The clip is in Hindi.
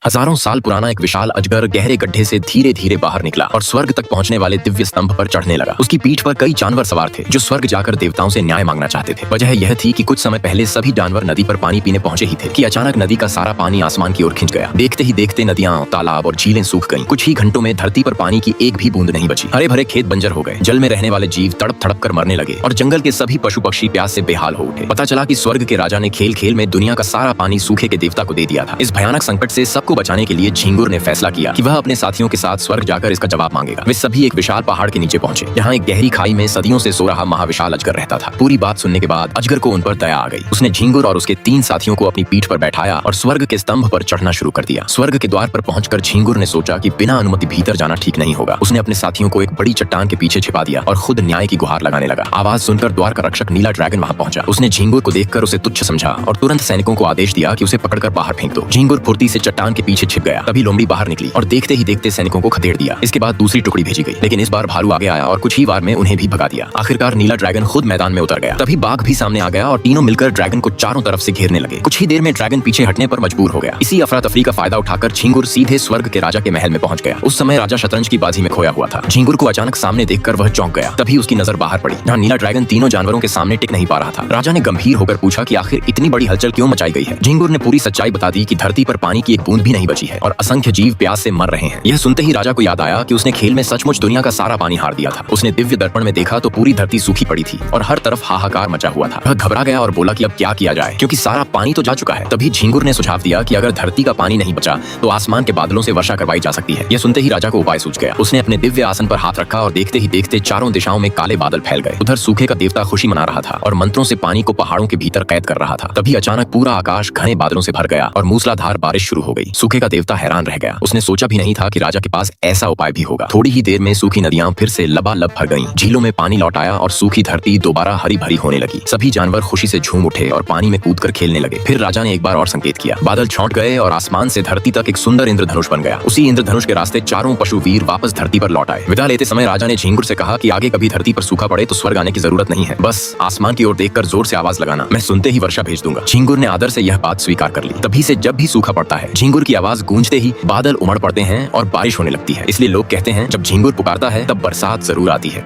हजारों साल पुराना एक विशाल अजगर गहरे गड्ढे से धीरे धीरे बाहर निकला और स्वर्ग तक पहुंचने वाले दिव्य स्तंभ पर चढ़ने लगा। उसकी पीठ पर कई जानवर सवार थे जो स्वर्ग जाकर देवताओं से न्याय मांगना चाहते थे। वजह यह थी कि कुछ समय पहले सभी जानवर नदी पर पानी पीने पहुंचे ही थे कि अचानक नदी का सारा पानी आसमान की ओर खिंच गया। देखते ही देखते नदियां, तालाब और झीलें सूख गईं। कुछ ही घंटों में धरती पर पानी की एक भी बूंद नहीं बची। हरे भरे खेत बंजर हो गए। जल में रहने वाले जीव तड़प थड़प कर मरने लगे और जंगल के सभी पशु पक्षी प्यास से बेहाल हो उठे। पता चला कि स्वर्ग के राजा ने खेल खेल में दुनिया का सारा पानी सूखे के देवता को दे दिया था। इस भयानक संकट से सबको बचाने के लिए झिंगुर ने फैसला किया कि वह अपने साथियों के साथ स्वर्ग जाकर इसका जवाब मांगेगा। वे सभी एक विशाल पहाड़ के नीचे पहुंचे जहां एक गहरी खाई में सदियों से सो रहा महाविशाल अजगर रहता था। पूरी बात सुनने के बाद अजगर को उन पर दया आ गई। उसने झिंगुर और उसके 3 साथियों को अपनी पीठ पर बैठाया और स्वर्ग के स्तंभ पर चढ़ना शुरू कर दिया। स्वर्ग के द्वार पर पहुंचकर झिंगुर ने सोचा कि बिना अनुमति भीतर जाना ठीक नहीं होगा। उसने अपने साथियों को एक बड़ी चट्टान के पीछे छिपा दिया और खुद न्याय की गुहार लगाने लगा। आवाज सुनकर द्वार का रक्षक नीला ड्रैगन वहां पहुंचा। उसने झिंगुर को देखकर उसे तुच्छ समझा और तुरंत सैनिकों को आदेश दिया कि उसे पकड़कर बाहर फेंक दो। झिंगुर फुर्ती से चट्टान के पीछे छिप गया। तभी लोमड़ी बाहर निकली और देखते ही देखते सैनिकों को खदेड़ दिया। इसके बाद दूसरी टुकड़ी भेजी गई, लेकिन इस बार भालू आगे आया और कुछ ही वार में उन्हें भी भगा दिया। आखिरकार नीला ड्रैगन खुद मैदान में उतर गया। तभी बाघ भी सामने आ गया और तीनों मिलकर ड्रैगन को चारों तरफ से घेरने लगे। कुछ ही देर में ड्रैगन पीछे हटने पर मजबूर हो गया। इसी अफरा तफरी का फायदा उठाकर झिंगुर सीधे स्वर्ग के राजा के महल में पहुंच गया। उस समय राजा शतरंज की बाजी में खोया हुआ था। झिंगुर को अचानक सामने देखकर वह चौंक गया। तभी उसकी नजर बाहर पड़ी जहां नीला ड्रैगन तीनों जानवरों के सामने टिक नहीं पा रहा था। राजा ने गंभीर होकर पूछा कि आखिर इतनी बड़ी हलचल क्यों मचाई गई है। झिंगुर ने पूरी सच्चाई बता दी कि धरती पर पानी की एक बूंद भी नहीं बची है और असंख्य जीव प्यास से मर रहे हैं। यह सुनते ही राजा को याद आया कि उसने खेल में सचमुच दुनिया का सारा पानी हार दिया था। उसने दिव्य दर्पण में देखा तो पूरी धरती सूखी पड़ी थी और हर तरफ हाहाकार मचा हुआ था। वह घबरा गया और बोला कि अब क्या किया जाए, क्योंकि सारा पानी तो जा चुका है। तभी झिंगुर ने सुझाव दिया कि अगर धरती का पानी नहीं बचा तो आसमान के बादलों से वर्षा करवाई जा सकती है। यह सुनते ही राजा को उपाय सूझ गया। उसने अपने दिव्य आसन पर हाथ रखा और देखते ही देखते चारों दिशाओं में काले बादल फैल गए। उधर सूखे का देवता खुशी मना रहा था और मंत्रों से पानी को पहाड़ों के भीतर कैद कर रहा था। तभी अचानक पूरा आकाश घने बादलों से भर गया और मूसलाधार बारिश शुरू हो गई। सूखे का देवता हैरान रह गया। उसने सोचा भी नहीं था कि राजा के पास ऐसा उपाय भी होगा। थोड़ी ही देर में सूखी नदियां फिर से लबालब भर गईं। झीलों में पानी लौट आया और सूखी धरती दोबारा हरी भरी होने लगी। सभी जानवर खुशी से झूम उठे और पानी में कूदकर खेलने लगे। फिर राजा ने एक बार और संकेत किया। बादल छौंट गए और आसमान से धरती तक एक सुंदर इंद्रधनुष बन गया। उसी इंद्रधनुष के रास्ते चारों पशु वीर वापस धरती पर लौट आए। विदा लेते समय राजा ने झिंगुर से कहा कि आगे कभी धरती पर सूखा पड़े तो स्वर्ग आने की जरूरत नहीं है, बस आसमान की ओर देखकर जोर से आवाज लगाना, मैं सुनते ही वर्षा भेज दूंगा। झिंगुर ने आदर से यह बात स्वीकार कर ली। तभी से जब भी सूखा पड़ता है झिंगुर की आवाज गूंजते ही बादल उमड़ पड़ते हैं और बारिश होने लगती है। इसलिए लोग कहते हैं जब झिंगुर पुकारता है तब बरसात जरूर आती है।